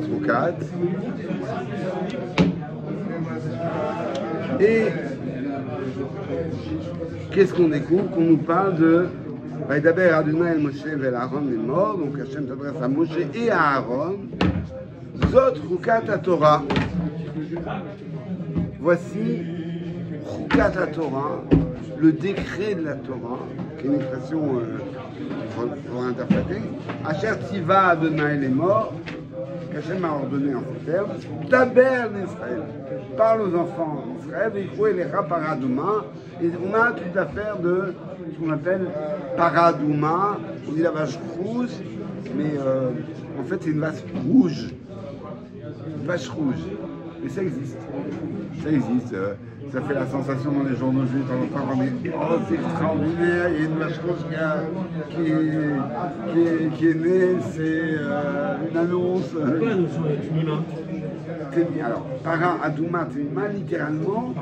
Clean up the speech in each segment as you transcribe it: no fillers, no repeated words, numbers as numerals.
Trocat. Et qu'est-ce qu'on découvre? Qu'on nous parle de Vaïdaber Adonai el Moshe vel Aaron est mort, donc Hachem s'adresse à Moshe et à Aaron. Zot Chukat HaTorah. Voici Chukat HaTorah, le décret de la Torah, qui est une expression pour interpréter. Asher Tiva Adonai el mort. Hachem a ordonné en ces termes, Taber d'Israël, parle aux enfants d'Israël, et les Paradouma, et on a toute l'affaire de ce qu'on appelle Paradouma, on dit la vache rouge, mais en fait c'est une vache rouge. Une vache rouge. Et ça existe. Ça existe. Ça fait la sensation dans les journaux juifs, on entend qu'on est oh, c'est extraordinaire, il y a une vache rouge qui est née, c'est une annonce. Pourquoi l'annonce est Tmima? Alors, para Adouma Tmima, littéralement,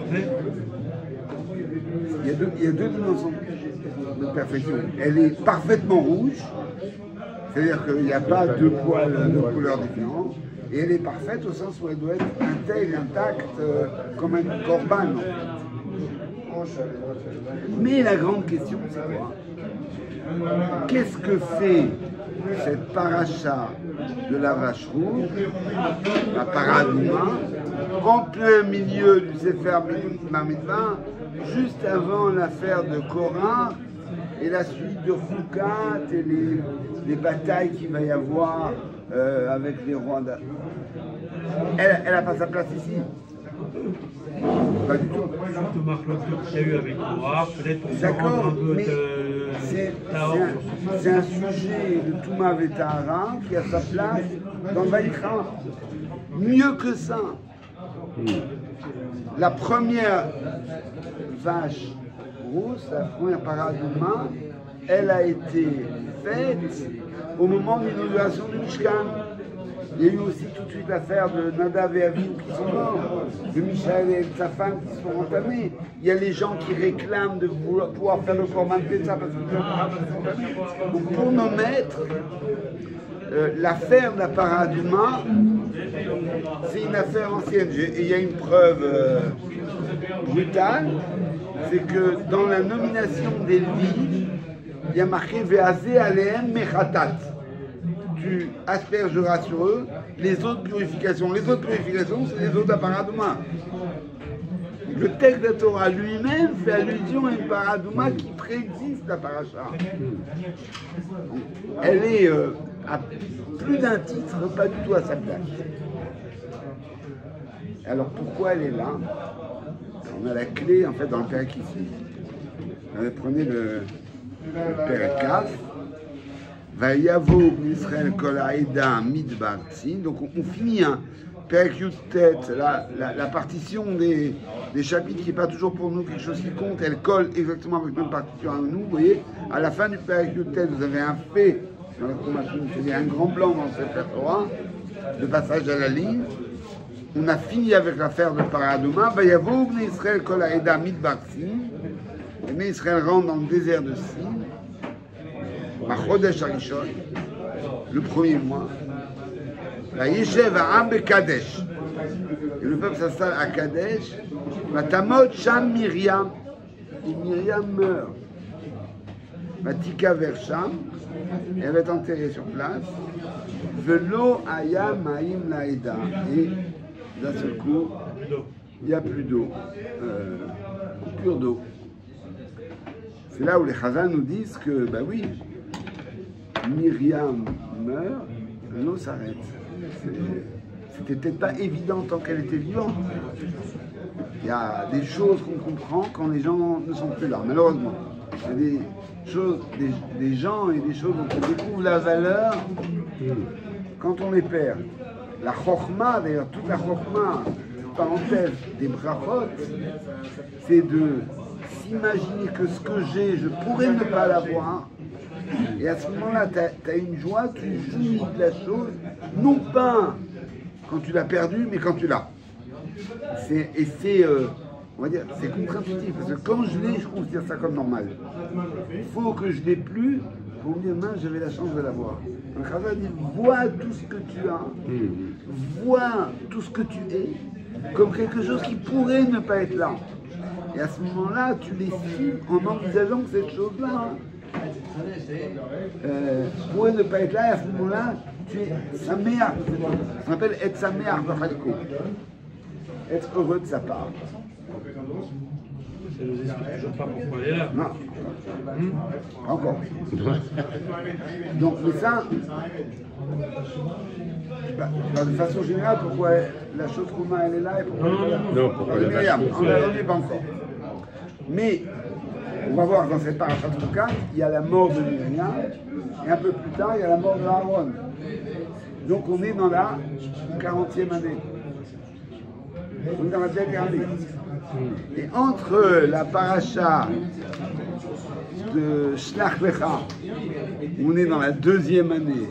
il y a deux dimensions de perfection. Elle est parfaitement rouge, c'est-à-dire qu'il n'y a pas deux poils de couleurs différentes. Et elle est parfaite au sens où elle doit être intègre, intacte, comme un corban. Mais la grande question, c'est quoi? Qu'est-ce que fait cette paracha de la vache rouge, la paradouma, en plein milieu du Sefer Bamidbar, juste avant l'affaire de Korah et la suite de Chukat et les batailles qu'il va y avoir avec les rois d'A. Elle n'a pas sa place ici. Pas du tout. Surtout Marc Lotto qu'il y a eu avec Korah, peut-être pour se rendre D'accord, un peu mais c'est un sujet de Touma Vetahara qui a sa place dans le Vaïkra. Mieux que ça, la première vache rousse, la première paradouma, elle a été faite au moment de l'inauguration du Mishkan. Il y a eu aussi tout de suite l'affaire de Nadav et Avihu qui sont morts, de Michaël et de sa femme qui se sont entamés. Il y a les gens qui réclament de pouvoir faire le Korban Pessah parce qu'ils ne peuvent pas. Donc pour nos maîtres, l'affaire de la paradouma, c'est une affaire ancienne. Et il y a une preuve brutale, c'est que dans la nomination des Lévites, il y a marqué Ve'azeh alehem mechatat. Tu aspergeras sur eux les autres purifications. Les autres purifications, c'est les autres paradouma. Le texte de la Torah lui-même fait allusion à une paradouma qui préexiste la paracha. Elle est à plus d'un titre, pas du tout à sa place. Alors pourquoi elle est là? On a la clé en fait dans le Pérek ici. Prenez le Pérek Kaf. Vayavo Israël Kol Haeda Midbar Tzin. Donc on finit un Pérek Yud-Tet, la partition des chapitres qui n'est pas toujours pour nous quelque chose qui compte, elle colle exactement avec notre partition à nous. Vous voyez, à la fin du Pérek Yud-Tet, vous avez un fait dans la formation, c'est un grand blanc dans cette Torah, le passage à la ligne. On a fini avec l'affaire de Paradouma. Vayavo Israël Kol Haeda Midbar Tzin. Et Israël rentre dans le désert de Sin. Chodesh Harishon, le premier mois, la Yeshev Ha'am Kadesh, et le peuple s'installe à Kadesh, la Tamot Sham Myriam, et Myriam meurt, la Tika vers Sham, et elle va être enterrée sur place, Velo Aya Ma'im Laïda, et d'un seul coup, il n'y a plus d'eau, coupure d'eau. C'est là où les Chazal nous disent que, ben oui, Myriam meurt, l'eau s'arrête. C'était peut-être pas évident tant qu'elle était vivante. Il y a des choses qu'on comprend quand les gens ne sont plus là, malheureusement. Il y a des choses, des gens et des choses dont on découvre la valeur quand on les perd. La chokhma, d'ailleurs, toute la chokhma, parenthèse, des brachot, c'est de s'imaginer que ce que j'ai, je pourrais ne pas l'avoir. Et à ce moment-là, tu as une joie, tu jouis de la chose, non pas quand tu l'as perdu, mais quand tu l'as. On va dire, c'est contre-intuitif, parce que quand je l'ai, je considère ça comme normal. Il faut que je l'ai plus pour me dire, mince, j'avais la chance de l'avoir. Un Chazal dit, vois tout ce que tu as, vois tout ce que tu es, comme quelque chose qui pourrait ne pas être là. Et à ce moment-là, tu l'estimes en envisageant que cette chose-là pourrait ne pas être là, et à ce moment-là, tu es saméach. Ça s'appelle être saméach b'chalko. Être heureux de sa part. Ça nous explique toujours pas pourquoi elle est là. Non. Encore. Donc, mais ça, de façon générale, pourquoi la chose qu'on a, elle est là et pourquoi elle est là. Non, pourquoi elle est là. On n'y est pas encore. Mais, on va voir dans cette parashat Roukat, il y a la mort de Myriam, et un peu plus tard, il y a la mort de Aaron. Donc, on est dans la 40e année. On est dans la dernière année. Et entre la paracha de Shlach Lecha, on est dans la 2e année,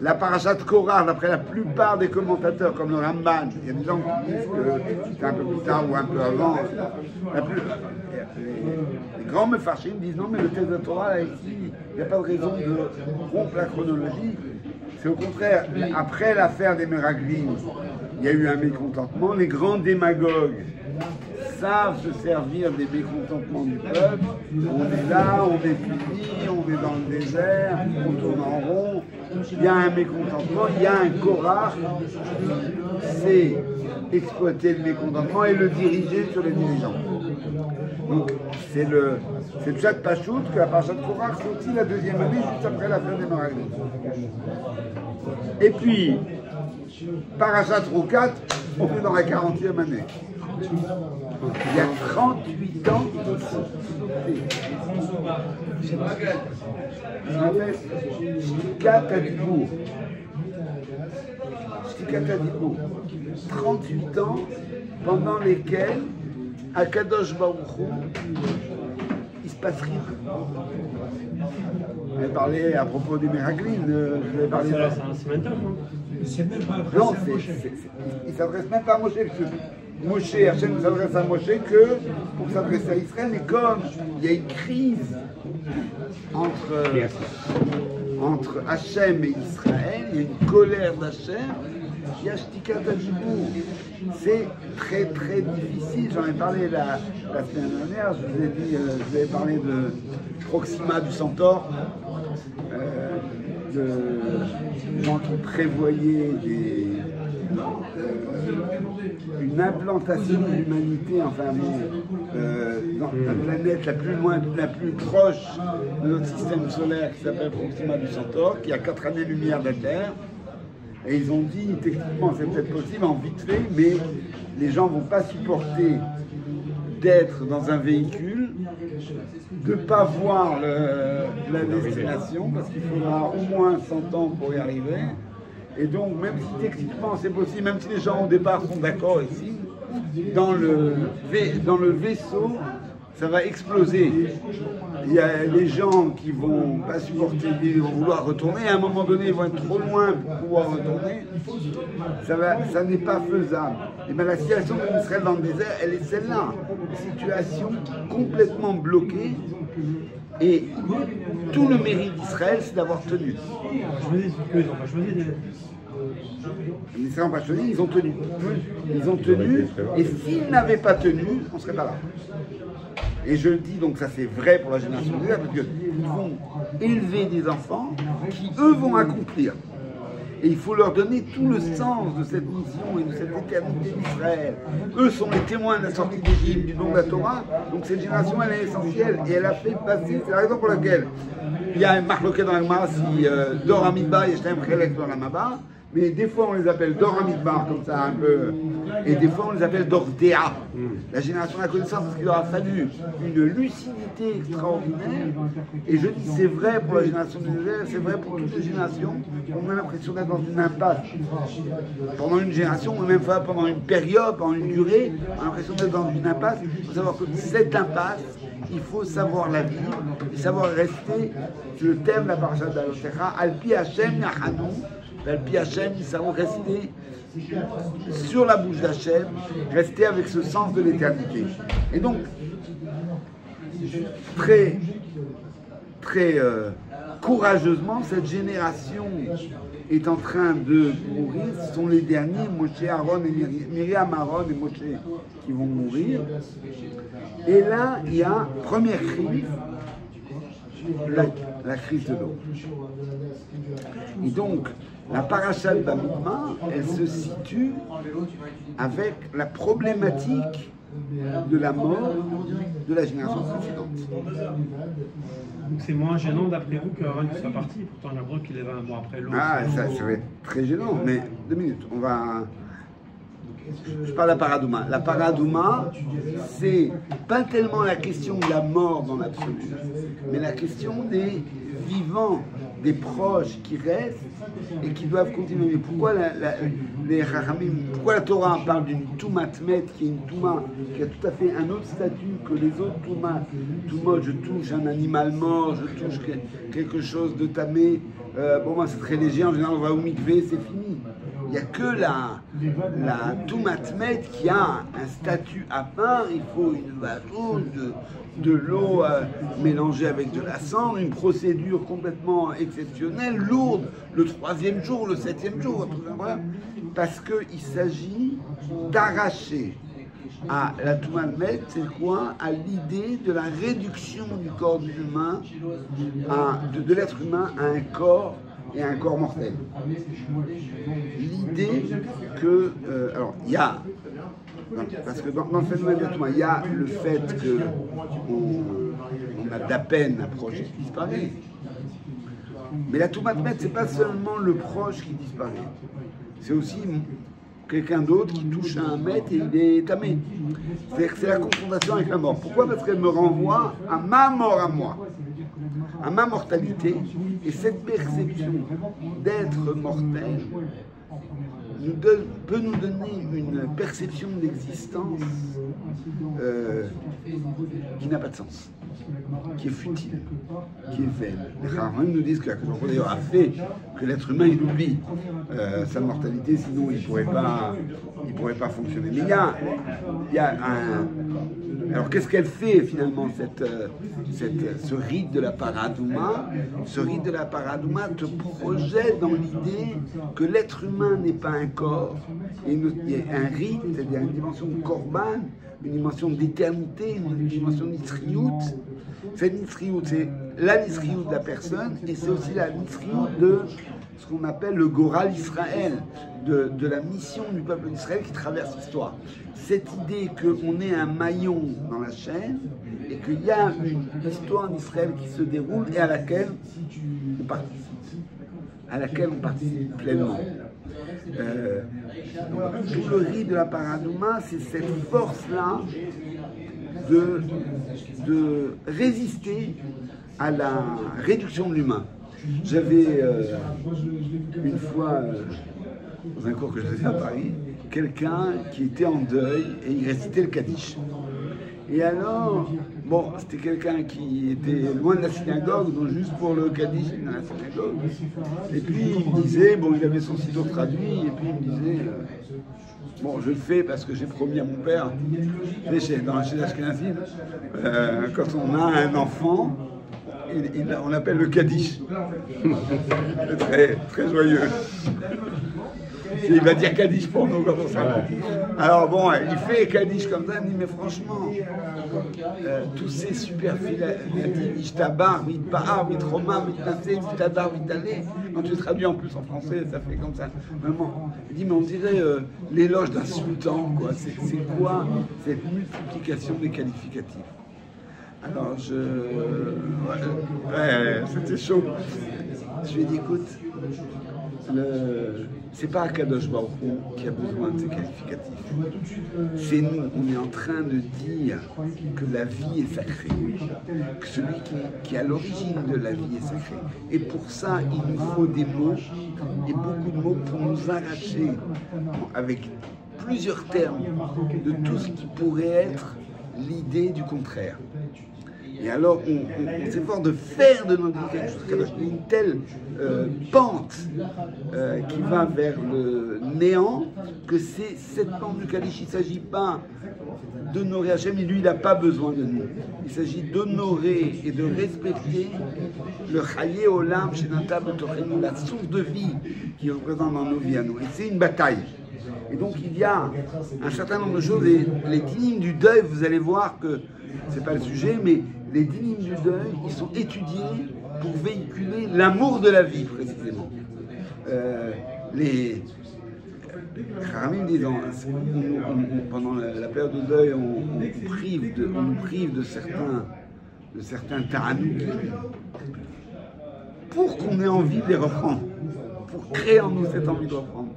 la paracha de Korah, d'après la plupart des commentateurs, comme le Ramban, il y a des gens qui disent que c'est un peu plus tard ou un peu avant, les grands mefarshim disent non, mais le texte de Torah, là, ici, il n'y a pas de raison de rompre la chronologie. C'est au contraire, après l'affaire des Meraglim, il y a eu un mécontentement. Les grands démagogues savent se servir des mécontentements du peuple. On est là, on est puni, on est dans le désert, on tourne en rond. Il y a un mécontentement, il y a un Korah. C'est exploiter le mécontentement et le diriger sur les dirigeants. Donc c'est le Pshat Pachout que la parasha de Korah sortit la 2e année juste après l'affaire des Meraglim. Et puis, parashat Roukat, on est dans la 40e année. Il y a 38 ans de ça s'appelle Shtikat Hadibour. Shtikat Hadibour. 38 ans pendant lesquels, à Kadosh Baruch Hu, il se passe rien. Je vais parler à propos des Meraglim. Je vais parler C'est maintenant, non, il ne s'adresse même pas à Moshe. Moshe, Hachem s'adresse à Moshe que pour s'adresser à Israël, mais comme il y a une crise entre Hachem et Israël, il y a une colère d'Hachem, il y a Shtikat Hadibour. C'est très très difficile. J'en ai parlé la semaine dernière, je vous ai dit, je vous avais parlé de Proxima du Centaure. De gens qui prévoyaient une implantation de l'humanité, enfin dans la planète la plus loin, la plus proche de notre système solaire qui s'appelle Proxima du Centaure, qui a 4 années-lumière de la Terre. Et ils ont dit, techniquement c'est peut-être possible, en vite fait, mais les gens ne vont pas supporter d'être dans un véhicule, de ne pas voir la destination, parce qu'il faudra au moins 100 ans pour y arriver. Et donc, même si techniquement c'est possible, même si les gens au départ sont d'accord ici, dans le vaisseau, ça va exploser. Il y a les gens qui vont pas supporter, ils vont vouloir retourner, et à un moment donné, ils vont être trop loin pour pouvoir retourner. Ça n'est pas faisable. Et bien, la situation d'Israël dans le désert, elle est celle-là. Une situation complètement bloquée. Et tout le mérite d'Israël, c'est d'avoir tenu. Ils n'ont pas choisi. Les Israéliens n'ont pas choisi, ils ont tenu. Ils ont tenu, et s'ils n'avaient pas tenu, on ne serait pas là. Et je le dis, donc ça c'est vrai pour la génération de parce qu'ils vont élever des enfants qui, eux, vont accomplir. Et il faut leur donner tout le sens de cette mission et de cette éternité d'Israël. Eux sont les témoins de la sortie d'Égypte, du don de la Torah. Donc cette génération, elle est essentielle. Et elle a fait passer, c'est la raison pour laquelle il y a un marloquet dans la Gemara, si Dor Hamidbar, Yeshem Chelek dans la Maba. Mais des fois on les appelle Dor Hamidbar, comme ça un peu. Et des fois on les appelle Dor Dea. La génération de la connaissance, parce qu'il leur a fallu une lucidité extraordinaire. Et je dis, c'est vrai pour la génération du désert, c'est vrai pour toutes les générations. On a l'impression d'être dans une impasse. Pendant une génération, ou même pas pendant une période, pendant une durée, on a l'impression d'être dans une impasse. Il faut savoir que cette impasse, il faut savoir la vivre et savoir rester. Le thème de la parasha d'Alotecha, Alpi Hashem Yachanu. Alpi Hashem, nous savons rester sur la bouche d'Hachem, rester avec ce sens de l'éternité. Et donc, très courageusement, cette génération est en train de mourir. Ce sont les derniers, Moshe, Aaron et Myriam, Aaron et Moshe, qui vont mourir. Et là, il y a première crise, la crise de l'eau. Et donc, la paracha de Bamidbar, elle se situe avec la problématique de la mort de la génération précédente. Donc c'est moins gênant d'après vous qu'Aaron soit parti, pourtant j'ai l'impression qu'il est 20 mois après l'autre. Ah, ça va être très gênant, mais 2 minutes, on va... Je parle de la paradouma. La paradouma, c'est pas tellement la question de la mort dans l'absolu, mais la question des vivants, des proches qui restent et qui doivent continuer. Mais pourquoi les Chachamim, pourquoi la Torah parle d'une Toumatmet qui est une Touma, qui a tout à fait un autre statut que les autres Toumas? Touma, je touche un animal mort, je touche quelque chose de tamé. Bon, moi c'est très léger, en général on va au mikvé, c'est fini. Il n'y a que la Toumatmet qui a un statut à part. Il faut une bateau, de l'eau mélangée avec de la cendre, une procédure complètement exceptionnelle, lourde, le 3e jour, le 7e jour, tout ça, parce qu'il s'agit d'arracher à la Toumatmet, c'est quoi? À l'idée de la réduction du corps humain, de l'être humain à un corps et un corps mortel. L'idée que... alors, il y a... Parce que dans le phénomène de la Touma, il y a le fait qu'on a d'à peine un proche qui disparaît. Mais la Toumatmet, c'est pas seulement le proche qui disparaît. C'est aussi quelqu'un d'autre qui touche à un mètre et il est tamé. C'est-à-dire que c'est la confrontation avec la mort. Pourquoi? Parce qu'elle me renvoie à ma mort à moi, à ma mortalité. Et cette perception d'être mortel peut nous donner une perception d'existence qui n'a pas de sens, qui est futile, qui est vaine. Les Chachamim nous disent que la Torah a fait que l'être humain il oublie sa mortalité, sinon il ne pourrait pas fonctionner. Mais il y a un... Alors qu'est-ce qu'elle fait finalement ce rite de la paradouma? Ce rite de la paradouma te projette dans l'idée que l'être humain n'est pas un corps, il y a un rite, c'est-à-dire une dimension de korban, une dimension d'éternité, une dimension d'isriout. Cette nisriout, c'est la nisriout de la personne et c'est aussi la nisriout de ce qu'on appelle le Goral Israël, de la mission du peuple d'Israël qui traverse l'histoire. Cette idée qu'on est un maillon dans la chaîne et qu'il y a une histoire d'Israël qui se déroule et à laquelle on participe pleinement. Tout le rite de la paradouma, c'est cette force-là de résister à la réduction de l'humain. J'avais une fois, dans un cours que je faisais à Paris, quelqu'un qui était en deuil et il récitait le Kaddish. Et alors, bon, c'était quelqu'un qui était loin de la synagogue, donc juste pour le Kaddish dans la synagogue. Et puis il me disait, bon, il avait son sito traduit, et puis il me disait, bon, je le fais parce que j'ai promis à mon père, chez Ashkenazim, quand on a un enfant, on l'appelle le Kaddish. Très, très joyeux. Il va dire Kaddish pour nous quand on s'en Alors bon, il fait Kaddish comme ça, il me dit mais franchement, tous ces superfilatives, Ishtabar, Mitpahar, Mitroma, Mitnasé, Mitadar, Mitalé, quand tu traduis en plus en français, ça fait comme ça. Vraiment. Il dit mais on dirait l'éloge d'un sultan, quoi. C'est quoi cette multiplication des qualificatifs? Alors c'était chaud. Je lui ai dit écoute, c'est pas Akadosh Baruch Hu qui a besoin de ces qualificatifs. C'est nous, on est en train de dire que la vie est sacrée, que celui qui est à l'origine de la vie est sacré. Et pour ça, il nous faut des mots, et beaucoup de mots pour nous arracher avec plusieurs termes de tout ce qui pourrait être l'idée du contraire. Et alors, on s'efforce de faire de notre vie quelque chose, une telle pente qui va vers le néant, que c'est cette pente du Kaddish. Il ne s'agit pas d'honorer Hachem, et lui, il n'a pas besoin de nous. Il s'agit d'honorer et de respecter le Chaye Olam Shenata B'Tochenu, la source de vie qui représente dans nos vies à nous. Et c'est une bataille. Et donc il y a un certain nombre de choses, et les dynimes du deuil, vous allez voir que, c'est pas le sujet, mais les dynimes du deuil, ils sont étudiés pour véhiculer l'amour de la vie, précisément. Les Kharamim disent, pendant la période de deuil, on nous prive de certains ta'anouk pour qu'on ait envie de les reprendre, pour créer en nous cette envie de reprendre.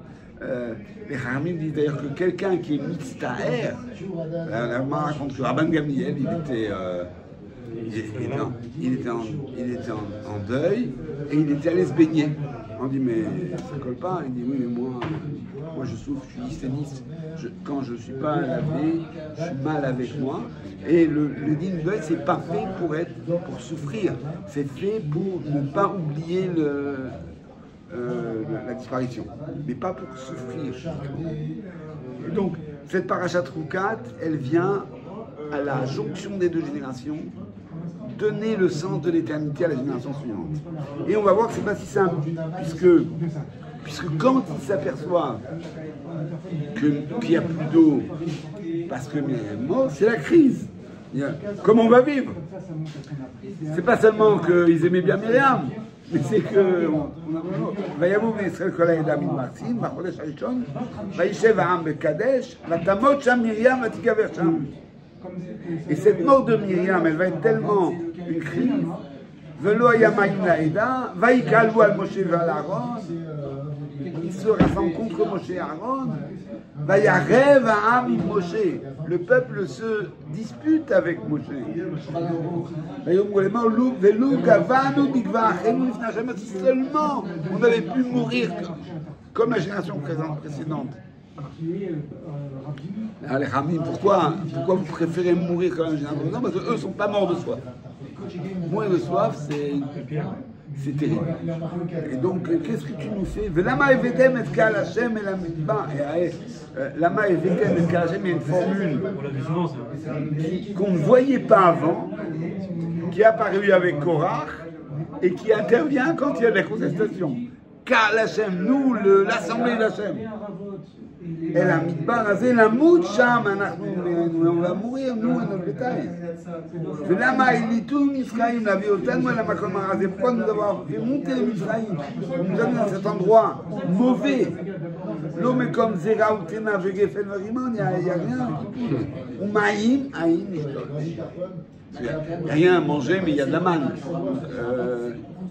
Les Kharamim disent d'ailleurs que quelqu'un qui est mitztaher, la Gemara raconte que Rabban Gamliel, il était en deuil et il était allé se baigner. On dit mais ça colle pas. Il dit oui mais moi je souffre, je suis hygiéniste. Quand je ne suis pas lavé, je suis mal avec moi. Et le din du deuil, c'est pas fait pour souffrir. C'est fait pour ne pas oublier la disparition, mais pas pour souffrir. Et donc cette parashat Roukat, elle vient à la jonction des deux générations, donner le sens de l'éternité à la génération suivante. Et on va voir que c'est pas si simple, puisque quand ils s'aperçoivent qu'il n'y a plus d'eau, parce que c'est la crise. Comment on va vivre? C'est pas seulement qu'ils aimaient bien Myriam, mais c'est que ויבואו בני ישראל כל העדה מתמרצים בחודש הראשון וישב העם בקדש ותמות שם מרים ותיקבר שם. Et cette mort de Myriam, elle va être tellement une crise. ולא היה מים לעדה ויקהלו על משה ועל אהרון. Ils se rassemblent contre Moshe et Aaron. וירב העם עם Moshe. Le peuple se dispute avec Moshe. Seulement, on avait pu mourir comme la génération précédente. Les Ramim, pourquoi vous préférez mourir comme la génération précédente? Parce qu'eux ne sont pas morts de soif. Mourir de soif, c'est terrible. Et donc, qu'est-ce que tu nous fais? Lama evetem et kal Hashem et la midbar. Lama evetem et kal Hashem, il y a une formule qu'on ne voyait pas avant, qui est apparue avec Korach et qui intervient quand il y a des contestations. Kal Hashem, nous, l'assemblée d'Hashem. Et la midbar, c'est la moucham, on va mourir, nous, et notre bétail. ולמה העליתו מצרים להביא אותנו אל המקום הרע הזה? Pourquoi nous avons fait monter Misraïm? Nous sommes dans cet endroit mauvais. לא מקום זרע ותאנה וגפן ורימון, il n'y a rien. ומים, האם נשתות. Il n'y a rien à manger, mais il y a de la manne.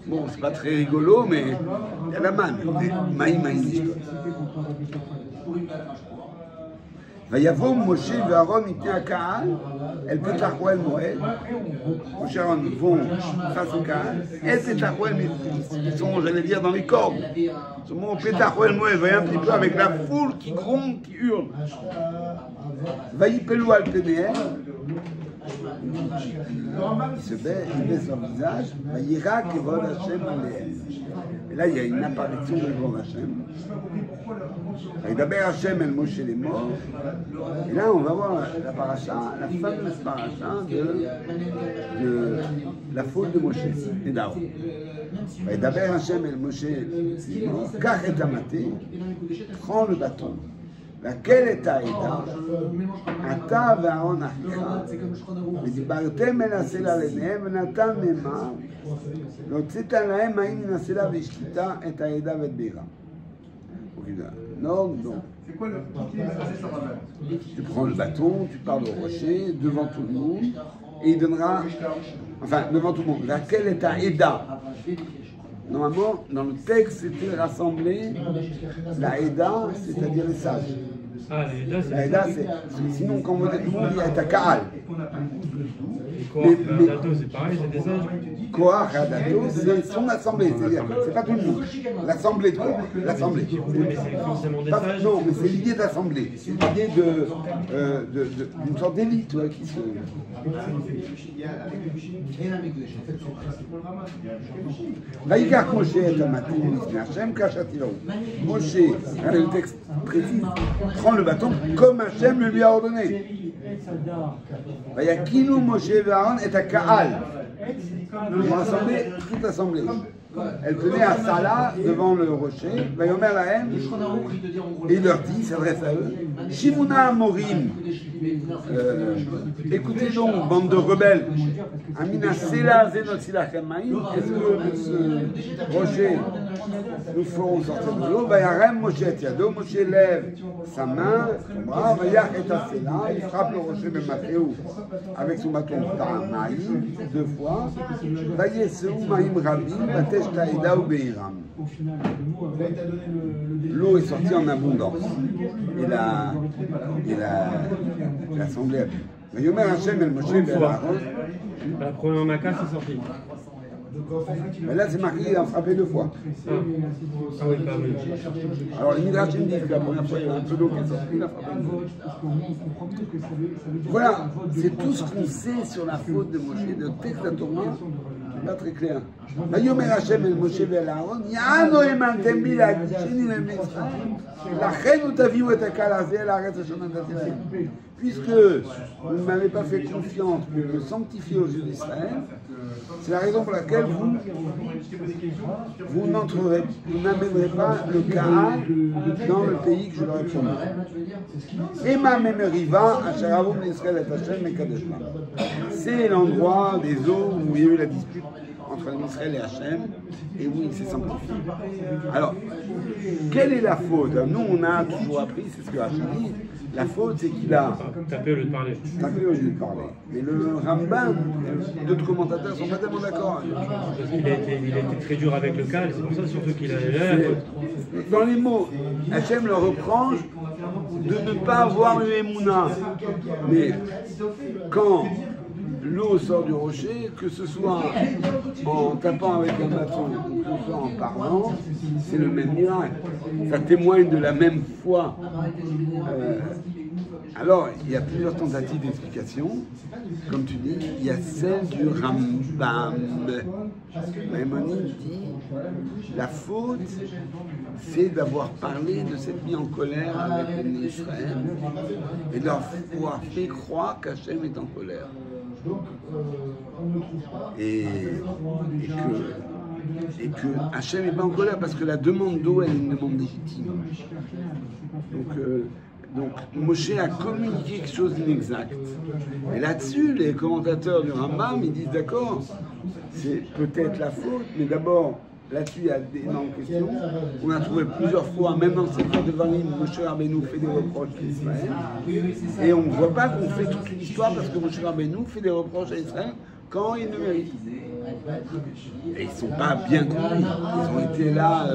Bon, c'est pas très rigolo, mais il y a de la manne. מים, האם נשתות. ויבוא משה ואהרון מפני הקהל אל פתח אוהל מועד. משה ואהרון vont face au קהל, אל פתח אוהל מועד, ils sont, j'allais dire, dans les cordes. Ils sont au פתח אוהל מועד, voyez un petit peu avec la foule qui gronde, qui hurle. ויפלו על פניהם, il se baisse leur visage, וירא כבוד השם עליהם. Et là, il y a une apparition de devant Hachem. Et d'abord Hachem el Moshe les morts. Et là, on va voir la paracha, la fameuse paracha de la faute de Moshe et d'Aaron. Et d'abord Hachem el Moshe les morts. Kach et amaté, prends le bâton. laquelle est העדה, אתה ואהרון אחיך, ודיברתם אל הסלע לעיניהם, ונתן נאמר, והוצאת להם האם מן הסלע והשקיטה את העדה ואת בירה. Non, non. C'est quoi le qui est censé s'en rappeler? Tu prends le bâton, tu parles au rocher, devant tout le monde, et il donnera, enfin, devant tout le monde, laquelle est ta Eda. Normalement, dans le texte, c'était rassemblé la Eda, c'est-à-dire les sages. Ah, la Eda, c'est. Sinon, quand on veut dire tout le monde, il y a ta Kaal. Korach et Adato, c'est pareil, c'est des sages. Korach et Adato, c'est son assemblée, c'est-à-dire, c'est pas tout le monde. L'assemblée de Korach, l'assemblée. Mais c'est forcément des sages. Non, mais c'est l'idée d'assemblée. C'est l'idée d'une sorte d'élite, ouais, qui se. ויקח משה את המטין לפני השם כשתילו. Moshe, regardez le texte précis, prend le bâton comme Hachem le lui a ordonné. Vayakinu Moshe Aaron et à Kaal. Ils ont rassemblé toute l'assemblée. Elle tenait à Salah devant le rocher. Vayomer Lahem, et il leur dit, il s'adresse à eux, Shimuna Amorim, écoutez donc, bande de rebelles, Amina Sela Zenot Silachem Maïm, est-ce que ce rocher nous ferons sortir de l'eau? Vayarem Moshe et Yado, Moshe lève sa main, son bras, Vayach et Asela, il frappe le rocher de Mathéo avec son bâton Maïm 2 fois, Vayeseu Maïm Rabim, Batesh Taïda ou Beiram. L'eau est sortie en abondance et l'assemblée a bu. Vayomer Hashem el Moshe et Aaron. La première maca, c'est sorti. Mais là, c'est marqué, il a frappé 2 fois. Ah oui, pas oui. Alors, les Midrashim disent que la première fois, il y a un peu d'eau qui est sortie, il a frappé 2 fois. Voilà, c'est tout ce qu'on sait sur la faute de Moshe. Le texte de la Torah n'est pas très clair. Vayomer Hashem el Moshe et Aaron, Ya'ano emantem bi la'agisheni le'Mitzrayim, lachen utaviu et hakal hazeh el haaretz asher natati lahem. Puisque vous ne m'avez pas fait confiance pour me sanctifier aux yeux d'Israël, c'est la raison pour laquelle vous n'amènerez pas le Kaal dans le pays que je leur ai promis. Ema memeriva asheravum Israël et Hashem mekadeshma. C'est l'endroit des eaux où il y a eu la dispute entre Israël et Hachem, et où il s'est sanctifié. Alors, quelle est la faute? Nous, on a toujours appris, c'est ce que Hachem dit, la faute, c'est qu'il a tapé au lieu de parler. Tapé au lieu de parler. Mais le Rambam, d'autres commentateurs ne sont pas tellement d'accord. Parce qu'il a été très dur avec le Kaal, c'est pour ça surtout qu'il a dans les mots, Hachem leur reproche de ne pas avoir eu Emouna. Mais quand l'eau sort du rocher, que ce soit en tapant avec un bâton ou que ce soit en parlant, c'est le même miracle. Ça témoigne de la même foi. Alors, il y a plusieurs tentatives d'explication. Comme tu dis, il y a celle du Rambam. Maïmonide dit, la faute, c'est d'avoir parlé, de s'être mis en colère avec les Israël et d'avoir fait croire qu'Hachem est en colère. Et que Hachem n'est pas en colère parce que la demande d'eau elle est une demande légitime. Donc Moshe a communiqué quelque chose d'inexact. Et là-dessus, les commentateurs du Rambam, ils disent d'accord, c'est peut-être la faute, mais d'abord, là-dessus, il y a d'énormes questions. On a trouvé plusieurs fois, même dans cette fois de Varim, Moshe Rabbeinu fait des reproches à Israël. Et on ne voit pas qu'on fait toute l'histoire parce que Moshe Rabbeinu fait des reproches à Israël quand il ne mérite. Et ils ne sont pas bien compris. Ils ont été là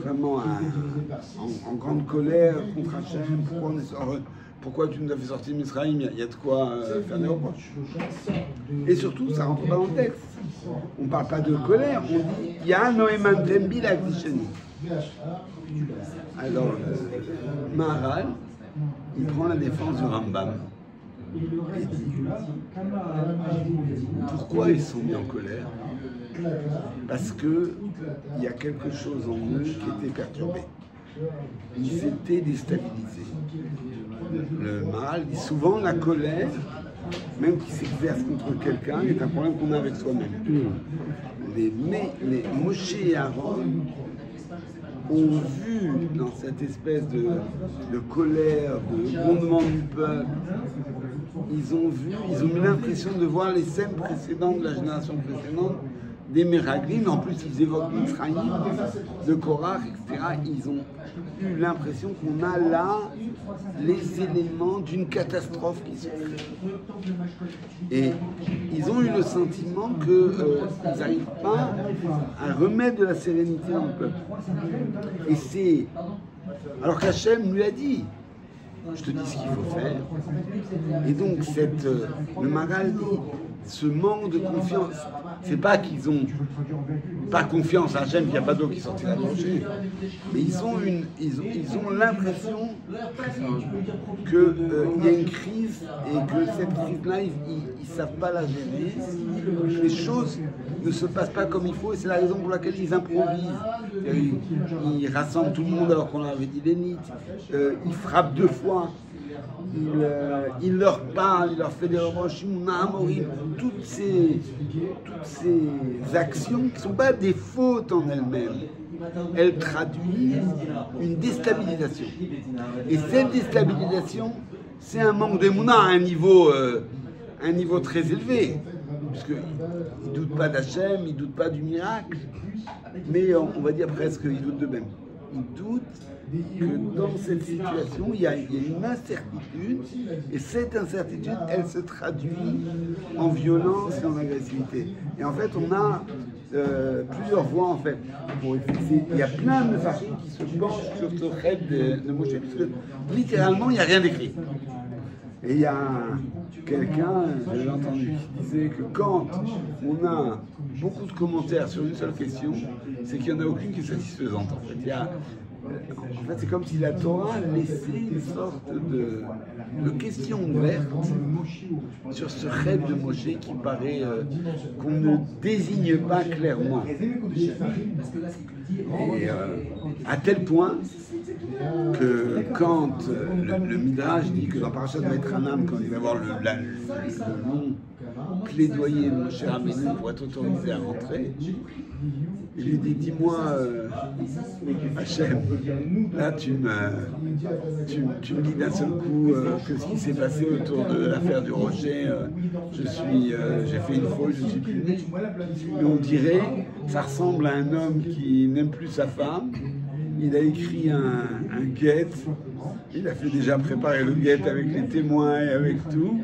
vraiment en grande colère contre Hachem. Pourquoi tu nous as fait sortir d'Israël? Il y a de quoi faire des reproches. Et surtout, ça ne rentre pas dans le texte. On ne parle pas de colère, on dit « Ya noeman tembi la glisheni ». Alors, Maharal, il prend la défense du Rambam. Et dit « Pourquoi ils sont mis en colère? Parce qu'il y a quelque chose en eux qui était perturbé. Ils s'étaient déstabilisés. Le Maharal dit souvent la colère, même qui s'exerce contre quelqu'un, est un problème qu'on a avec soi-même. Les Moshe et Aaron ont vu dans cette espèce de colère, de grondement du peuple, ils ont eu l'impression de voir les scènes précédentes de la génération précédente, des Meraglim, en plus ils évoquent Mitzrayim, de Korach, etc. Ils ont eu l'impression qu'on a là les éléments d'une catastrophe qui se fait. Et ils ont eu le sentiment qu'ils n'arrivent pas à remettre de la sérénité dans le peuple. Et c'est... Alors qu'Hachem lui a dit, je te dis ce qu'il faut faire. Et donc le Maharal dit, ce manque de confiance, c'est pas qu'ils ont pas confiance à Hachem qu'il n'y a pas d'eau qui sortira de rocher, mais ils ont l'impression qu'il y a une crise et que cette crise-là, ils ne savent pas la gérer. Les choses ne se passent pas comme il faut et c'est la raison pour laquelle ils improvisent. Ils rassemblent tout le monde alors qu'on leur avait dit l'énite. Ils frappent 2 fois. il leur parle, il leur fait des reproches, toutes ces actions qui ne sont pas des fautes en elles-mêmes. Elles traduisent une déstabilisation. Et cette déstabilisation, c'est un manque d'émouna à un niveau très élevé. Puisqu'ils ne doutent pas d'Hachem, ils ne doutent pas du miracle, mais on va dire presque ils doutent d'eux-mêmes. Ils doutent que dans cette situation, il y a une incertitude, et cette incertitude, elle se traduit en violence et en agressivité. Et en fait, on a plusieurs voies, en fait, pour fixer. Il y a plein de façons qui se penchent sur ce rêve de Moshe, puisque littéralement, il n'y a rien d'écrit. Et il y a quelqu'un, j'ai entendu, qui disait que quand on a beaucoup de commentaires sur une seule question, c'est qu'il n'y en a aucune qui est satisfaisante. En fait, c'est comme si la Torah laissait une sorte de question ouverte sur ce rêve de Moshe qui paraît qu'on ne désigne pas clairement. Et à tel point que quand le Midrash dit que dans Parashat Vaïtranam, quand il va y avoir le long plaidoyer de Moshe Rabbeinu pour être autorisé à rentrer, il lui dit, dis-moi, Hachem, là tu me dis d'un seul coup que ce qui s'est passé autour de l'affaire du rocher, j'ai fait une faute, je suis puni. Mais on dirait, ça ressemble à un homme qui n'aime plus sa femme. Il a écrit un guet, il a fait déjà préparer le guet avec les témoins et avec tout.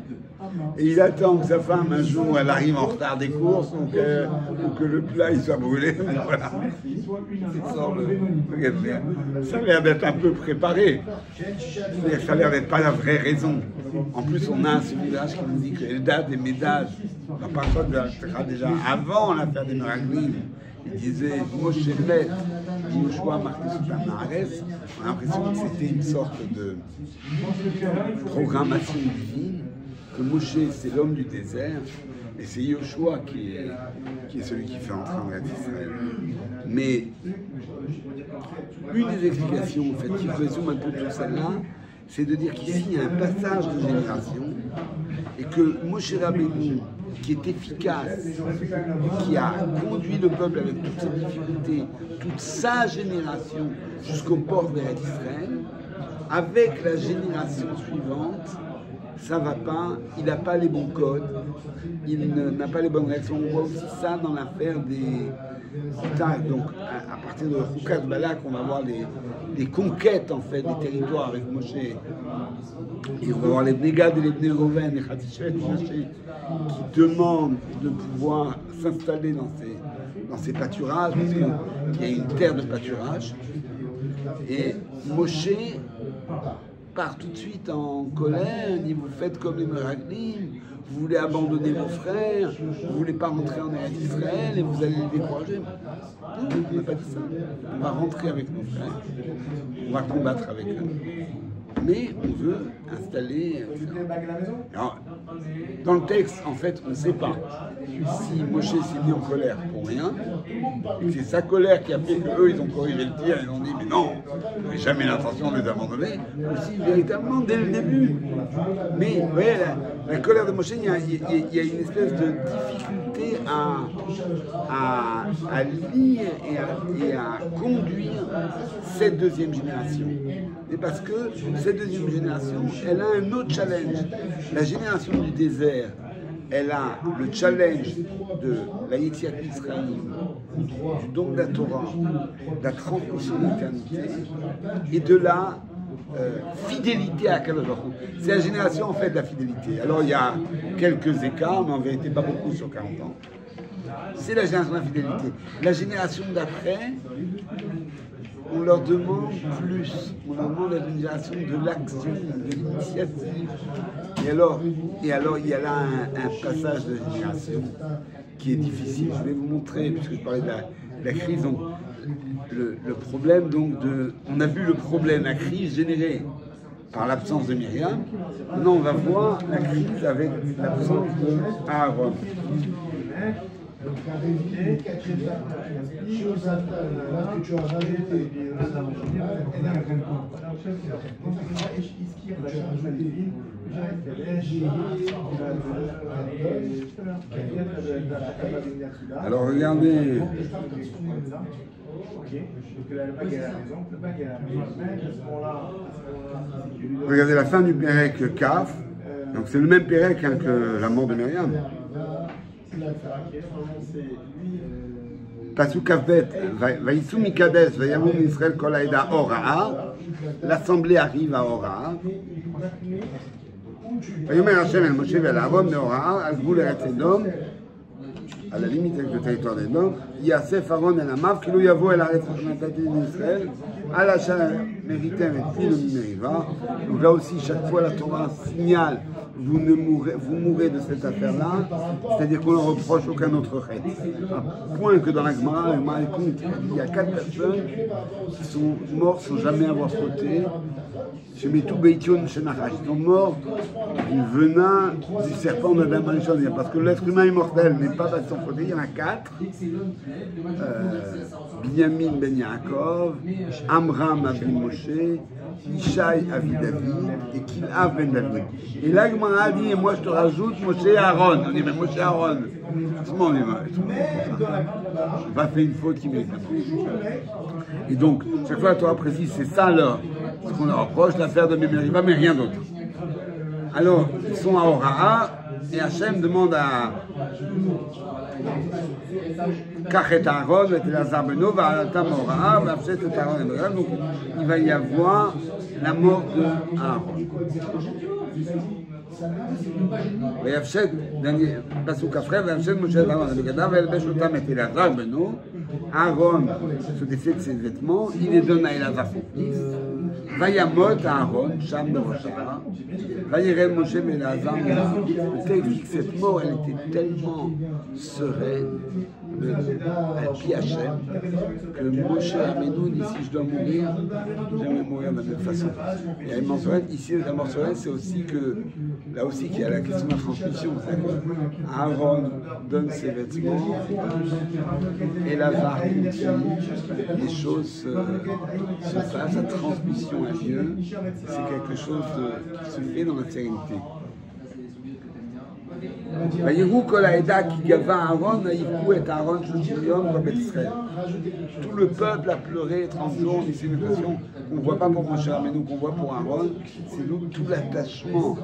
Et il attend que sa femme, un jour, elle arrive en retard des courses, ou que le plat il soit brûlé. Voilà. Ça a l'air d'être un peu préparé. Ça a l'air d'être pas la vraie raison. En plus, on a ce village qui nous dit que Eldad et Médad, parfois déjà avant l'affaire des Meraglim, il disait Moshe Met, Yoshua marqué sous la Mahares. On a l'impression que c'était une sorte de programmation divine. Que Moshe, c'est l'homme du désert, et c'est Yoshua qui est celui qui fait entrer en Israël. Mais une des explications en fait, qui résume un peu tout celle-là, c'est de dire qu'ici il y a un passage de génération, et que Moshe Rabbeinu, qui est efficace, qui a conduit le peuple avec toutes ses difficultés, toute sa génération jusqu'au port d'Israël, avec la génération suivante, ça va pas, il n'a pas les bons codes, il n'a pas les bonnes réactions. On voit aussi ça dans l'affaire des... Donc, à partir de Choukat Balak, on va voir les conquêtes en fait des territoires avec Moshe. Et on va voir les Bnegad et les Bnei Reuven et Chatishet qui demandent de pouvoir s'installer dans ces pâturages, parce qu'il y a une terre de pâturage. Et Moshe part tout de suite en colère, il dit vous faites comme les Meraglim, vous voulez abandonner vos frères, vous ne voulez pas rentrer en Eretz Israël et vous allez les décourager. Non, on n'a pas dit ça. On va rentrer avec nos frères, on va combattre avec eux. Mais on veut installer... Alors, dans le texte, en fait, on ne sait pas si Moshe s'est mis en colère pour rien, et c'est sa colère qui a fait qu'eux, ils ont corrigé le tir, et ils ont dit, mais non, on n'avait jamais l'intention de les abandonner, aussi véritablement dès le début. Mais, vous voyez, la colère de Moshe, il y a une espèce de difficulté à lire et à conduire cette deuxième génération. Et parce que cette deuxième génération, elle a un autre challenge. La génération du désert, elle a le challenge de la Yetziat Mitzrayim, du don de la Torah, de la transmission de l'éternité et de la fidélité à Kadosh Baruch Hu. C'est la génération en fait de la fidélité. Alors il y a quelques écarts, mais en vérité pas beaucoup sur 40 ans. C'est la génération de la fidélité. La génération d'après, on leur demande plus, on leur demande la génération de l'action, de l'initiative. Et alors il y a là un passage de génération qui est difficile. Je vais vous montrer, puisque je parlais de la crise, donc, le problème, donc, on a vu le problème, la crise générée par l'absence de Myriam. Maintenant, on va voir la crise avec l'absence de Aaron. Donc, arrivé, chose à que tu as rajouté. Alors regardez. Regardez la fin du Pérec Kaf. Donc c'est le même Pérec hein, que la mort de Myriam. Pasuk Kafbet, Vaïtsu Mikades, Vayavou Israël Kol Haïda Ora'a. L'assemblée arrive à Ora'a. Vayomer Hashem el Moshe vel Aaron Ora'a, al Gvul Eretz Edom, à la limite avec le territoire d'Edom, Yasef Aaron el Amav, Kilou Yavo el Aretz d'Israël, al Hashem Meritem et Pil Meriva. Donc là aussi, chaque fois la Torah signale vous mourrez de cette affaire-là, c'est-à-dire qu'on ne reproche aucun autre rêve. Un point que dans la Gemara, il y a 4 personnes qui sont mortes sans jamais avoir fauté. Chez Metou Beition Shenachash, ils sont morts du venin du serpent de Adam Arishon. Parce que l'être humain immortel n'est pas sans fauté, il y en a 4. Binyamin ben Yaakov, Amram Avi Moshe, Ishaï Avi David et Kil'av ben David. Et là, Gemara a dit, et moi je te rajoute Moshe et Aaron. On dit, mais Moshe et Aaron, tout le monde va faire une faute qui mérite. Et donc, chaque fois la Torah précise, c'est ça là, ce qu'on leur reproche, l'affaire de Mériva, mais rien d'autre. Alors, ils sont à Ora'a, et Hachem demande à Kachet Aaron, et Elazar Beno, va Tam Ora'a, va Hachet et Aaron et Mériva, donc il va y avoir la mort de Aaron. ויפשט, פסוק כ"ח, ויפשט משה את אהרון בבגדיו וילבש אותם את אלעזר בנו. Aaron se défait de ses vêtements, il les donne à Elazar son fils. Vayamot Aaron, Sham Roshara, Vayirel Moshe Elazar. Le texte dit que cette mort, elle était tellement sereine, puis Hachem, que Moshe Rabbeinu dit si je dois mourir, j'aimerais mourir de la même façon. Et la mort sereine, ici, la mort sereine, c'est aussi que, là aussi qu'il y a la question de la transmission. Aaron donne ses vêtements, et Elazar continue, les choses se passent, la transmission à Dieu, c'est quelque chose qui se fait dans la sérénité. Vayirou kol haïda ki gava Aaron, Vayirou et Aaron 30 yom comme Israël. Tout le peuple a pleuré 30 jours, c'est une question qu'on ne voit pas pour Moshe Rabbeinu, qu'on voit pour Aaron, c'est donc tout l'attachement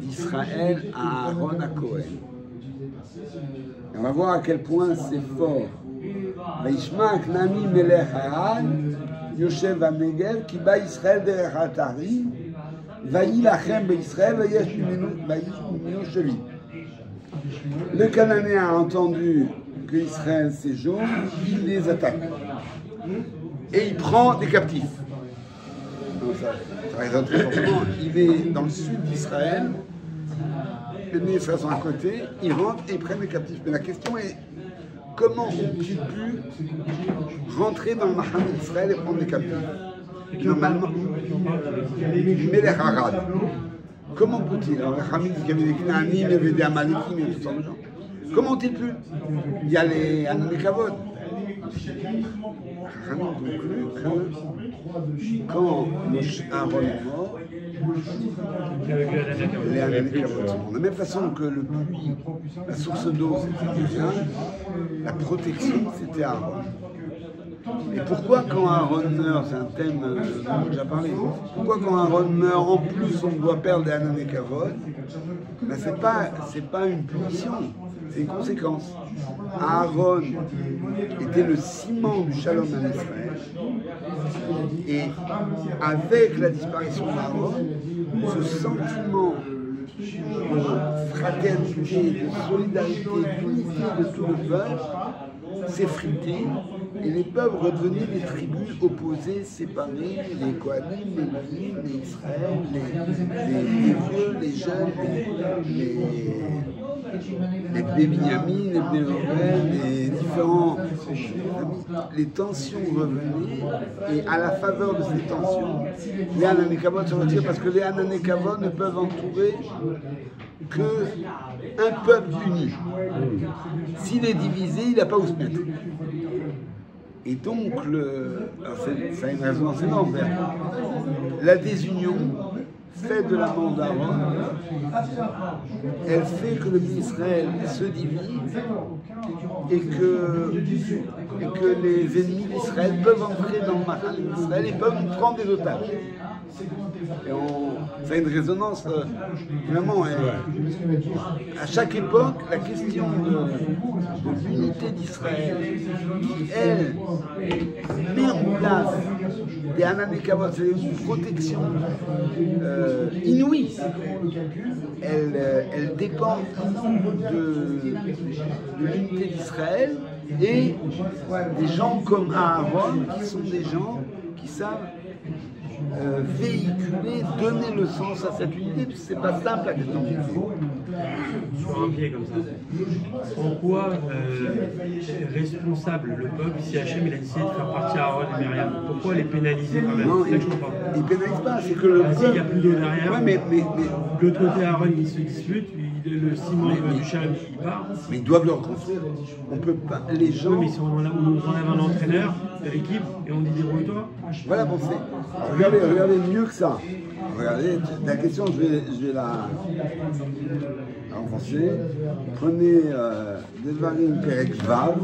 d'Israël à Aaron à Cohen. Et on va voir à quel point c'est fort. Vaishma Knani Melech Ha'ad, Yoshev Hanegev, ki ba Israël derech Atari, Vayilachem be'Israël, Vayesh mimenu sheli. Le Cananéen a entendu que Israël séjourne, il les attaque. Et il prend des captifs. Donc ça résonne très fortement. Il est dans le sud d'Israël, les Bnei Israël sont à côté, ils rentrent et ils prennent des captifs. Mais la question est, comment ont-ils pu rentrer dans le Maham d'Israël et prendre des captifs? Normalement, Melech Harad. Comment peut-il? Alors, les Hamid qui avaient des Knanim, il y avait des Amalekim, il y avait toutes sortes de gens. Comment ont-ils pu? Il y a les Ananekavod. Hamid ont cru que quand Aaron est mort, les Ananekavod sont morts. De la même façon que le puits, la source d'eau, c'était quelqu'un, la protection, c'était Aaron. Et pourquoi quand Aaron meurt, c'est un thème dont on a déjà parlé, pourquoi quand Aaron meurt, en plus on doit perdre des Ananekavod? Ben c'est pas une punition, c'est une conséquence. Aaron était le ciment du Shalom en Israël. Et avec la disparition d'Aaron, ce sentiment de fraternité, de solidarité, d'unité de tout le peuple s'effriter et les peuples redevenaient des tribus opposées, séparées, les Kohanim, les Lévites, les Israël, les vieux, les jeunes, les Binyamin, les Bnei Reuven, les différents. Les tensions revenaient et à la faveur de ces tensions, les Ananekavod se retirent parce que les Ananekavod ne peuvent entourer qu'un peuple uni. S'il est divisé, il n'a pas où se mettre. Et donc, ça a une résonance énorme. La désunion fait de la bande d'Aaron, elle fait que le pays Israël se divise et que les ennemis d'Israël peuvent entrer dans le Mahal d'Israël et peuvent nous prendre des otages. Et ça a une résonance vraiment. À chaque époque, la question de l'unité d'Israël, qui elle met en place des Hananekavot, c'est une protection inouïe. Elle dépend de l'unité d'Israël et des gens comme Aaron, qui sont des gens qui savent véhiculer, donner le sens à cette unité, parce que c'est pas simple la question d'unité. Sur un pied comme ça. En quoi responsable le peuple si Hachem il a décidé de faire partir Aaron et Myriam? Pourquoi les pénaliser quand même? Non, il ne pénalise pas, c'est que le peuple... Il n'y a plus d'eau derrière. Ouais, mais de l'autre côté, Aaron il se dispute, le ciment du chariot il part. Mais ils doivent le reconstruire. On peut pas, les gens... Oui, mais si on enlève un entraîneur de l'équipe et on dit débrouille-toi. Voilà, bon, regardez mieux que ça. Regardez, la question, je vais la renforcer. Prenez Devarim Perek Vav.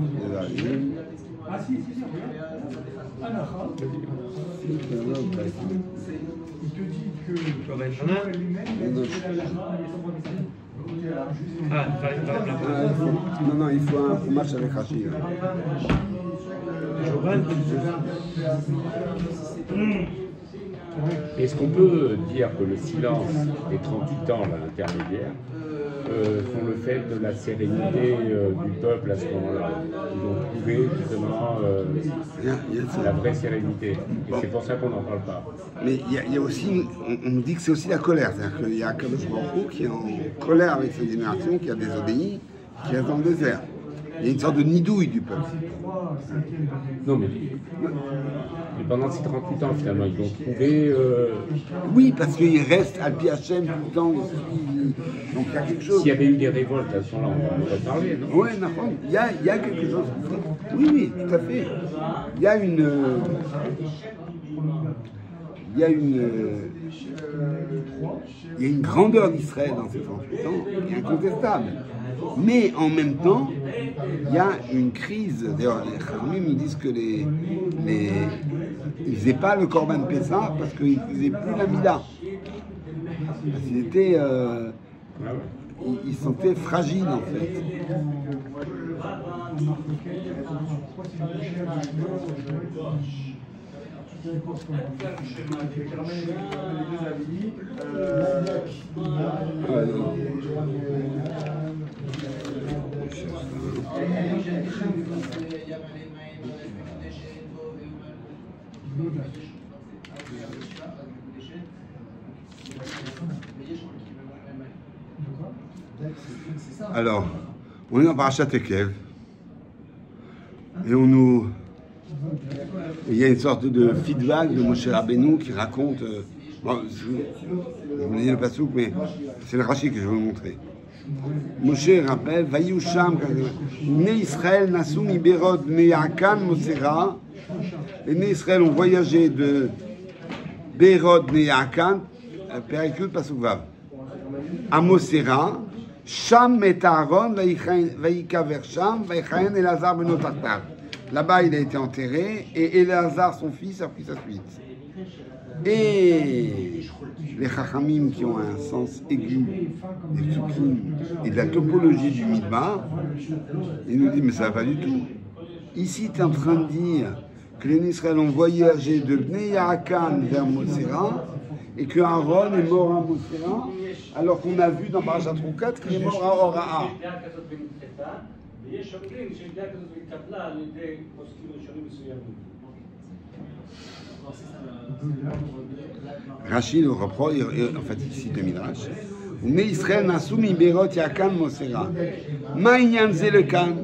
Devarim. Non, il faut un match avec Rachid. Est-ce qu'on peut dire que le silence des 38 ans, là, intermédiaire, sont le fait de la sérénité du peuple à ce moment-là? Ils ont trouvé justement la vraie sérénité. Et c'est pour ça qu'on n'en parle pas. Mais il y a aussi, on nous dit que c'est aussi la colère. C'est-à-dire qu'il y a Kadosh Baruch Hu qui est en colère avec cette génération, qui a désobéi, qui reste dans le désert. Il y a une sorte de nidouille du peuple. Non, mais pendant ces 38 ans, finalement, ils ont trouvé... Oui, parce qu'ils restent à Pi Hachem tout le temps. Donc il y a quelque chose... S'il y avait eu des révoltes à ce moment-là, on en aurait parlé, non? Oui, il y a quelque chose. Oui, tout à fait. Il y a une... Il y a une grandeur d'Israël dans ces 38 ans, qui est incontestable. Mais en même temps, il y a une crise. D'ailleurs, les Chachamim nous disent que ils ne faisaient pas le Korban Pessah parce qu'ils ne faisaient plus la Mida. Parce qu'ils étaient... ils se sentaient fragiles en fait. Alors, on est dans Parashat Ekev et il y a une sorte de feedback de Moshe Rabbeinu qui raconte. Bon, je vous dis le pasouk, mais c'est le Rashi que je vais vous montrer. Moshe rappelle, Vayusham, Né Israël Nassou Miberod Neyakan Mosera. Les Né Israël ont voyagé de Berod Neyakan, Perikut Pasouk Vav, à Mosera. Sham et Aaron, Vaïkaver Sham, Vaïchaen Elazar Beno Tartar. Là-bas, il a été enterré et Elazar, son fils, a pris sa suite. Et les Chachamim qui ont un sens aigu des psukim et de la topologie du Midbar, ils nous disent mais ça va pas du tout. Ici, tu es en train de dire que les Israël ont voyagé de Bnei Yaakan vers Mosera et que Aaron est mort à Mosera, alors qu'on a vu dans Parashat Rukat qu'il est mort à Horaa. Rachid le reprend, en fait il cite le Midrash. Mais Israël n'a soumis Berot Yakan Mosera. Ma'inyan Zelekan.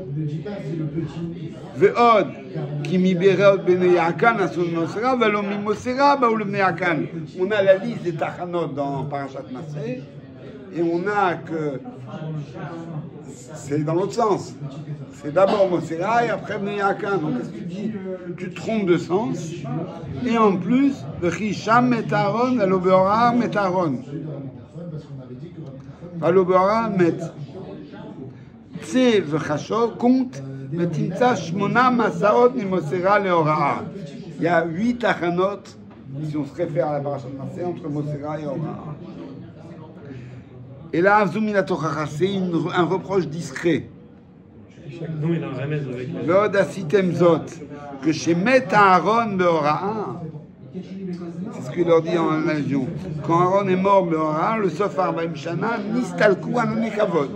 Ve'od. Qui mi Berot Bene Yakan a soumis Mosera. Velo mi Mosera baoul Bene Yakan. On a la liste des Tachanot dans Parashat Masé. Et on a que c'est dans l'autre sens. C'est d'abord Mosera et après Bnei-Yaakov. Donc qu'est-ce que tu dis? Tu te trompes de sens. Et en plus, le Chisham met Aaron, le Beora met Aaron. Le Beora met Tse v'chashov compte v'timtza shmona masaot ni Mosera le'oraa. Il y a 8 tachanot, si on se réfère à la paracha de Maaseh, entre Mosera et Oraa. Et là, Avzumina Tochacha, c'est un reproche discret. Chaque nom, il a un remède avec les... V'od asitem zot, que chez Met Aaron be'oraa, c'est ce qu'il leur dit en allusion. Quand Aaron est mort be'oraa, le sof arbaim shana, nistalku anani kavod.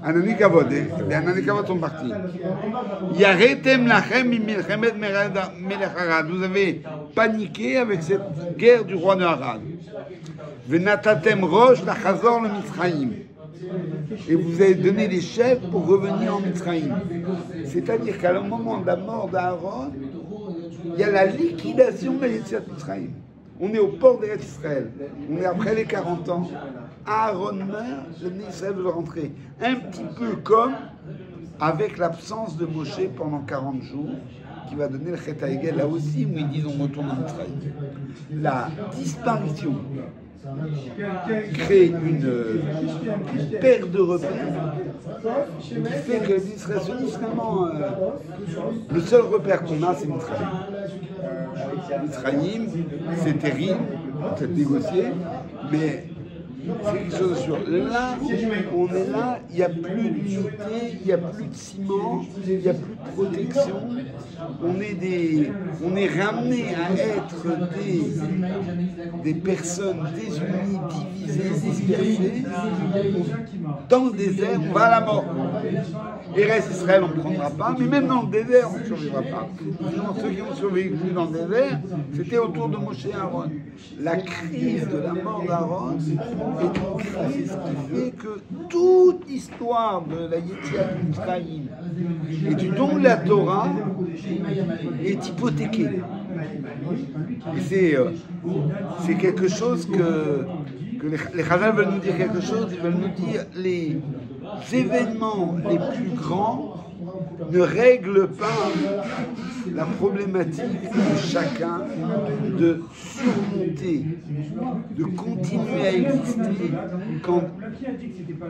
Anani kavod, les anani kavod sont partis. Yaretem lachem milchemet melech Arad. Vous avez paniqué avec cette guerre du roi de Arad. Venatatem rosh lachazor le Mitzraïm. Et vous avez donné les chefs pour revenir en Mitzraïm. C'est-à-dire qu'à le moment de la mort d'Aaron, il y a la liquidation de l'État de Mitzraïm. On est au port d'Eretz Israël. On est après les 40 ans. Aaron meurt, le Bnei Israël veut rentrer. Un petit peu comme avec l'absence de Moshe pendant 40 jours, qui va donner le Chet HaEgel là aussi, où ils disent on retourne en Mitzraïm. La disparition crée une perte de repères qui fait que les Israéliens se disent finalement le seul repère qu'on a c'est Mitzraïm. Mitzraïm, c'est terrible, peut-être négocier, mais c'est quelque chose de sûr. Là, on est là, il n'y a plus d'unité, il n'y a plus de ciment, il n'y a plus de protection. On est ramené à être des personnes désunies, divisées, dispersées. Dans le désert, on va à la mort. Et reste Israël, on ne prendra pas, mais même dans le désert, on ne survivra pas. Sinon, ceux qui ont survécu dans le désert, c'était autour de Moshe et Aaron. La crise de la mort d'Aaron est une crise qui fait que toute l'histoire de la Yetziat Mitzrayim et du don de la Torah est hypothéquée. Et c'est quelque chose que les Chazal veulent nous dire quelque chose, ils veulent nous dire les événements les plus grands ne règlent pas la problématique de chacun de surmonter, de continuer à exister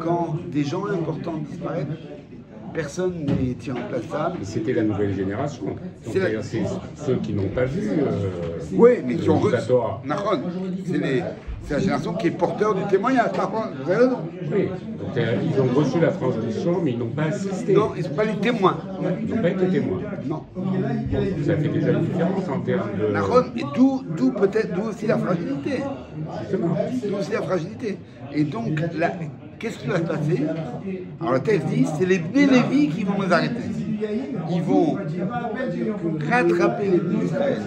quand des gens importants disparaissent. Personne n'est irremplaçable. C'était la nouvelle génération. C'est ceux qui n'ont pas vu. Oui, mais qui ont reçu. Nahon. C'est la génération qui est porteur du témoignage. Vous avez raison. Oui, donc, ils ont reçu la transmission, mais ils n'ont pas assisté. Non, ils ne sont pas les témoins. Ils n'ont pas été témoins. Non. Donc, ça fait déjà une différence en termes de. Nahon, et d'où peut-être, d'où aussi la fragilité. Justement. D'où aussi la fragilité. Et donc, qu'est-ce qui va se passer? Alors le texte dit, c'est les Bnei Lévi qui vont nous arrêter. Ils vont rattraper les Bnei Israël.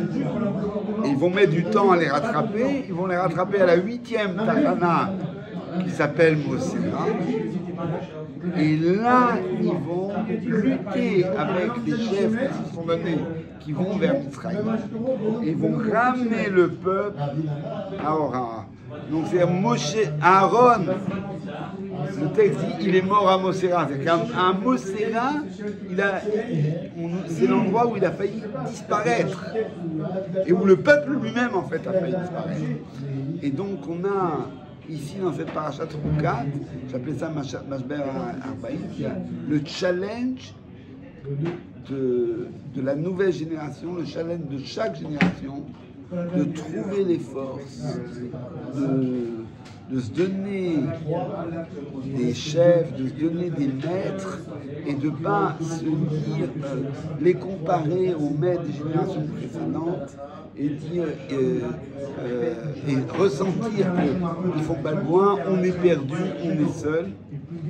Et ils vont mettre du temps à les rattraper. Ils vont les rattraper à la 8e Tachana qui s'appelle Mosera. Et là, ils vont lutter avec les chefs qui se sont donnés, qui vont vers Mitzrayim. Et ils vont ramener le peuple à Orara. Donc c'est Moshe, Aaron, le texte dit il est mort à Mosera. C'est qu'à Mosera, c'est l'endroit où il a failli disparaître. Et où le peuple lui-même en fait a failli disparaître. Et donc on a ici dans cette parashat Rukat, j'appelais ça Mashber Arbaïm, il y a le challenge de la nouvelle génération, le challenge de chaque génération, de trouver les forces, de se donner des chefs, de se donner des maîtres et de ne pas se dire, les comparer aux maîtres des générations précédentes et dire et ressentir qu'ils font pas loin, on est perdu, on est seul.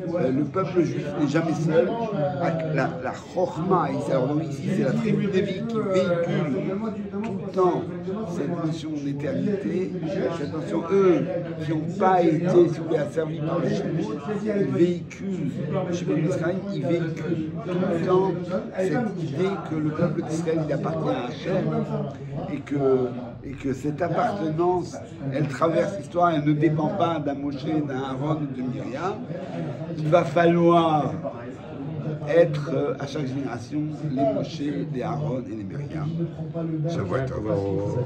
Le peuple juif n'est jamais seul. La Chochma, alors ici c'est la tribu des vies qui véhicule tout le temps cette notion d'éternité, cette notion, eux qui n'ont pas été, si vous voulez, asservis par le Shemut, ils véhiculent, le Shemut d'Israël, ils véhiculent tout le temps cette idée que le peuple d'Israël il appartient à Hachem et que et que cette appartenance, elle traverse l'histoire, elle ne dépend pas d'un Moshe, d'un Aaron ou de Myriam. Il va falloir être à chaque génération les Moshe, les Aaron et les Myriam. Shavuot Tov.